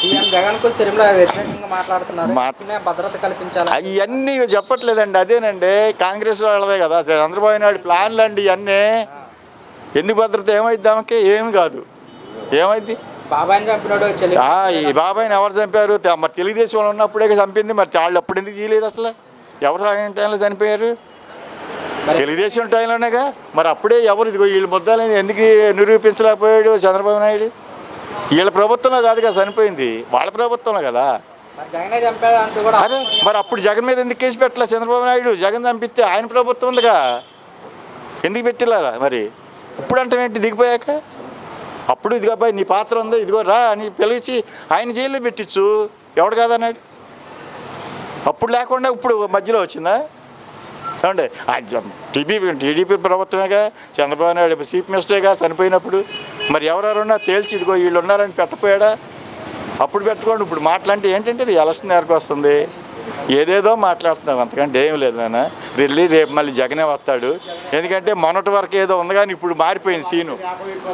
CM జగన్కు సిరిమిల వ్యతిరేకంగా మాట్లాడుతున్నారు. భద్రత కల్పించాలి అవన్నీ చెప్పట్లేదండి. అదేనండి కాంగ్రెస్ వాళ్ళదే కదా చంద్రబాబు నాయుడు ప్లాన్లు అండి ఇవన్నీ. ఎందుకు భద్రత ఏమైద్ది ఆమెకి? ఏమి కాదు. ఏమైద్ది? బాబాయిని చంపినాడు. ఈ బాబాయిని ఎవరు చంపారు? మరి తెలుగుదేశం వాళ్ళు ఉన్నప్పుడే చంపింది. మరి వాళ్ళు అప్పుడు ఎందుకు తీయలేదు అసలు? ఎవరు టైంలో చనిపోయారు? తెలుగుదేశం టైంలోనేగా. మరి అప్పుడే ఎవరు ఇదిగో వీళ్ళు ముద్దాలని ఎందుకు నిరూపించలేకపోయాడు చంద్రబాబు నాయుడు? వీళ్ళ ప్రభుత్వంలో కాదు కదా చనిపోయింది, వాళ్ళ ప్రభుత్వంలో కదా. అరే మరి అప్పుడు జగన్ మీద ఎందుకు కేసు పెట్టలే చంద్రబాబు నాయుడు? జగన్ చంపిస్తే ఆయన ప్రభుత్వం ఉందిగా, ఎందుకు పెట్టలేదా? మరి ఇప్పుడు అంటే ఏంటి దిగిపోయాక? అప్పుడు ఇదిగో అబ్బాయి నీ పాత్ర ఉందో ఇదిగో రా అని పిలిచి ఆయన జైల్లో పెట్టించు, ఎవడు కాదన్నాడు? అప్పుడు లేకుండా ఇప్పుడు మధ్యలో వచ్చిందా? ఏమండి టీడీపీ ప్రభుత్వమేగా, చంద్రబాబు నాయుడు చీఫ్ మినిస్టరేగా చనిపోయినప్పుడు. మరి ఎవరెవరున్నా తేల్చి ఇదిగో వీళ్ళు ఉన్నారని పెట్టపోయాడా? అప్పుడు పెట్టుకోండి. ఇప్పుడు మాట్లాడితే ఏంటంటే ఎలక్షన్ నేరకు వస్తుంది, ఏదేదో మాట్లాడుతున్నారు, అంతకంటే ఏం లేదు నాన్న. రేపు మళ్ళీ జగనే వస్తాడు. ఎందుకంటే మొన్నటి వరకు ఏదో ఉంది కానీ ఇప్పుడు మారిపోయింది సీను.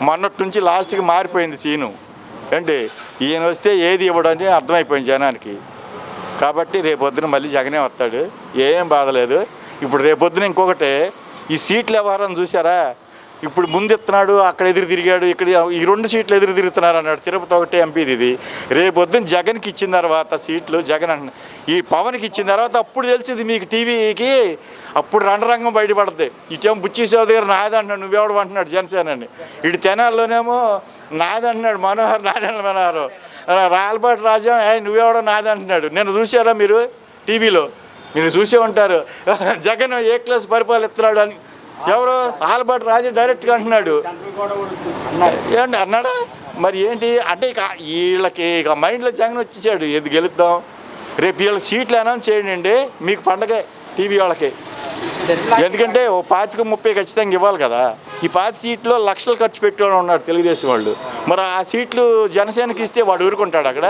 మొన్నటి నుంచి లాస్ట్కి మారిపోయింది సీను. ఏంటి ఈయన వస్తే ఏది ఇవ్వడానికి అర్థమైపోయింది జనానికి. కాబట్టి రేపొద్దున మళ్ళీ జగనే వస్తాడు, ఏం బాధలేదు. ఇప్పుడు రేపొద్దున ఇంకొకటే ఈ సీట్ల వ్యవహారం చూసారా? ఇప్పుడు ముందు ఎత్తున్నాడు, అక్కడ ఎదురు తిరిగాడు, ఇక్కడ ఈ 2 సీట్లు ఎదురు తిరుగుతున్నారు అన్నాడు. తిరుపతి ఒకటే ఎంపీది ఇది. రేపొద్దున జగన్కి ఇచ్చిన తర్వాత సీట్లు జగన్ ఈ పవన్కి ఇచ్చిన తర్వాత అప్పుడు తెలిసింది మీకు టీవీకి. అప్పుడు రణరంగం బయటపడుతుంది. ఇటేమో బుచ్చి చౌదరి నాదంటున్నాడు, నువ్వెవడు అంటున్నాడు జనసేనని. ఇటు తెనాల్లోనేమో నాదంటున్నాడు మనోహర్, మనోహర్. రాయలపాటి రాజా నువ్వెవడో నాదంటున్నాడు. నేను చూసారా మీరు టీవీలో? మీరు చూసే ఉంటారు. జగన్ ఏ క్లాస్ పరిపాలిస్తున్నాడు అని ఎవరు ఆలపాటి రాజు డైరెక్ట్గా అంటున్నాడు. ఏంటి అన్నాడా? మరి ఏంటి అంటే ఇక వీళ్ళకి ఇక మైండ్లో జగన్ వచ్చేసాడు, ఎందుకు గెలుద్దాం, రేపు వీళ్ళకి సీట్లు అనౌన్స్ చేయండి, మీకు పండగే టీవీ వాళ్ళకి. ఎందుకంటే ఓ 25-30 ఖచ్చితంగా ఇవ్వాలి కదా. ఈ 5 సీట్లు లక్షలు ఖర్చు పెట్టేవాడు ఉన్నాడు తెలుగుదేశం వాళ్ళు. మరి ఆ సీట్లు జనసేనకి ఇస్తే వాడు ఊరుకుంటాడు? అక్కడ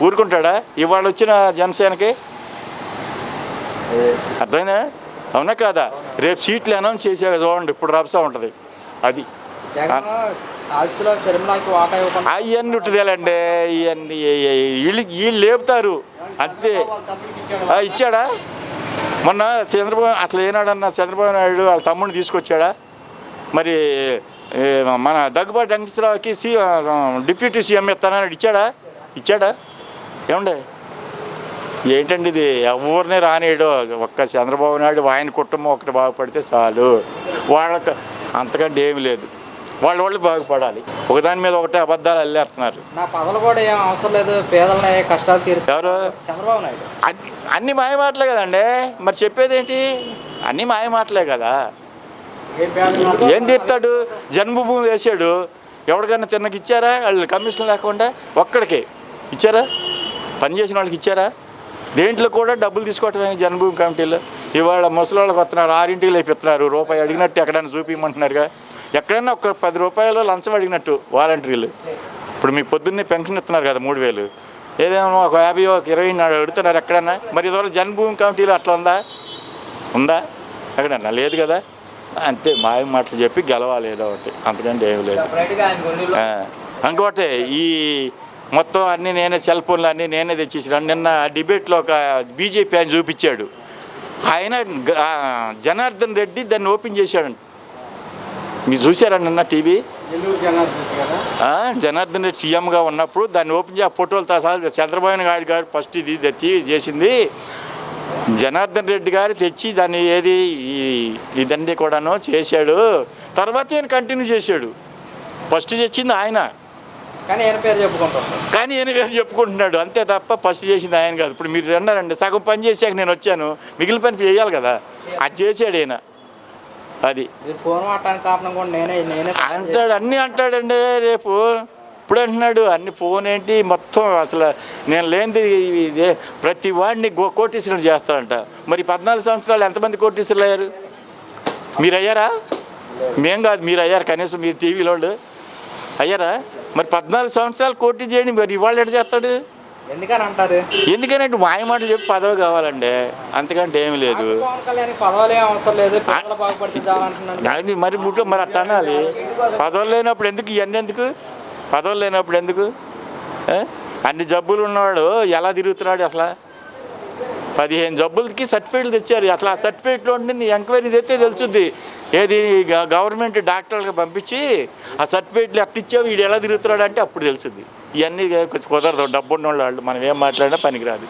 ఊరుకుంటాడా? ఇవాళ వచ్చిన జనసేనకి అర్థమైందా? అవునా కాదా? రేపు సీట్లు అనౌన్స్ చేసే చూడండి, ఇప్పుడు రభసా ఉంటుంది. అది అవన్నీ ఉంటుందేలండి. ఇవన్నీ వీళ్ళు లేపుతారు అంతే. ఇచ్చాడా మొన్న చంద్రబాబు? అసలు ఏనాడన్నా చంద్రబాబు నాయుడు వాళ్ళ తమ్ముడిని తీసుకొచ్చాడా? మరి మన దగ్గుబాటి వెంకటేశ్వరరావుకి డిప్యూటీ సీఎం ఇస్తానని ఇచ్చాడా? ఏమండే ఏంటండి ఇది? ఎవరిని రానియడు. ఒక్క చంద్రబాబు నాయుడు ఆయన కుటుంబం ఒకటి బాగుపడితే చాలు, వాళ్ళకి అంతకంటే ఏమి లేదు. వాళ్ళు బాగుపడాలి. ఒకదాని మీద ఒకటే అబద్ధాలు అల్లేస్తున్నారు. నా పదవులు కూడా ఏం అవసరం లేదు, పేదల కష్టాలు తీరుస్తారు ఎవరు? చంద్రబాబు నాయుడు. అన్ని మాయమాటలే కదండి. మరి చెప్పేది ఏంటి? అన్ని మాయమాటలే కదా. ఏం చెప్తాడు? జన్మభూమి వేసాడు, ఎవరికైనా తిన్నకి ఇచ్చారా? వాళ్ళు కమిషన్ లేకుండా ఒక్కడికి ఇచ్చారా? పనిచేసిన వాళ్ళకి ఇచ్చారా? దేంట్లో కూడా డబ్బులు తీసుకోవటమే జన్మభూమి కమిటీలో. ఇవాళ ముసలి వాళ్ళకి వస్తున్నారు, 6 లేపిస్తున్నారు, రూపాయి అడిగినట్టు ఎక్కడైనా చూపించమంటున్నారుగా. ఎక్కడైనా ఒక 10 రూపాయలు లంచం అడిగినట్టు వాలంటీర్లు. ఇప్పుడు మీకు పొద్దున్నే పెన్షన్ ఇస్తున్నారు కదా 3000, ఏదేమో ఒక 50 ఒక 20 అడుగుతున్నారు ఎక్కడన్నా. మరి ఇదివరకు జన్మభూమి కమిటీలో అట్లా ఉందా ఎక్కడన్నా? లేదు కదా. అంతే మాయ మాటలు చెప్పి గెలవాలి ఏదో ఒకటి, అంతకంటే ఏమి లేదు. ఇంకోటి ఈ మొత్తం అన్నీ నేనే సెల్ ఫోన్లు అన్నీ నేనే తెచ్చేసాను. నిన్న డిబేట్లో ఒక బీజేపీ ఆయన చూపించాడు, ఆయన జనార్దన్ రెడ్డి దాన్ని ఓపెన్ చేశాడంట. మీరు చూసారా నిన్న టీవీ? జనార్దన్ రెడ్డి సీఎంగా ఉన్నప్పుడు దాన్ని ఓపెన్ చేసి ఫోటోలతో సహా చంద్రబాబు నాయుడు గారు ఫస్ట్ ఇది చేసింది. జనార్దన్ రెడ్డి గారు తెచ్చి దాన్ని ఇదన్నీ కూడాను చేశాడు. తర్వాత ఈయన కంటిన్యూ చేశాడు. ఫస్ట్ తెచ్చింది ఆయన, కానీ ఈయన పేరు చెప్పుకుంటున్నాడు అంతే తప్ప ఫస్ట్ చేసింది ఆయన కాదు. ఇప్పుడు మీరు అన్నారండి సగం పని చేశాక నేను వచ్చాను, మిగిలిన పని చేయాలి కదా, అది చేశాడు ఈయన. అది అంటాడు, అన్నీ అంటాడండి. రేపు ఇప్పుడు అంటున్నాడు అన్ని ఫోన్ ఏంటి మొత్తం అసలు నేను లేనిది ప్రతి వాడిని కోటీశ్వరుడు చేస్తాడంట. మరి 14 సంవత్సరాలు ఎంతమంది కోటీశ్వరులు అయ్యారు? మీరు అయ్యారా? మేం కాదు, మీరు అయ్యారు. కనీసం మీరు టీవీలో అయ్యారా? మరి 14 సంవత్సరాలు కోటీ చేయండి, మరి ఇవాళ ఎట్లా చేస్తాడు? ఎందుకనంటే మాయమాటలు చెప్పి పదవి కావాలండి, అంతకంటే ఏమి లేదు. మరి మరి అట్లా అనాలి. పదవులు లేనప్పుడు ఎందుకు ఇవన్నీ? ఎందుకు పదవులు లేనప్పుడు ఎందుకు? అన్ని జబ్బులు ఉన్నవాడు ఎలా తిరుగుతున్నాడు అసలు? 15 జబ్బులకి సర్టిఫికేట్లు తెచ్చారు. అసలు ఆ సర్టిఫికేట్లో నీ ఎంక్వైరీ తెస్తే తెలుస్తుంది. ఏది గవర్నమెంట్ డాక్టర్లకు పంపించి ఆ సర్టిఫికేట్లు ఎట్టిచ్చావు, వీడు ఎలా తిరుగుతున్నాడు అంటే అప్పుడు తెలుస్తుంది. ఇవన్నీ కొంచెం కుదరదు. డబ్బు ఉన్న వాళ్ళు మనం ఏం మాట్లాడినా పనికిరాదు.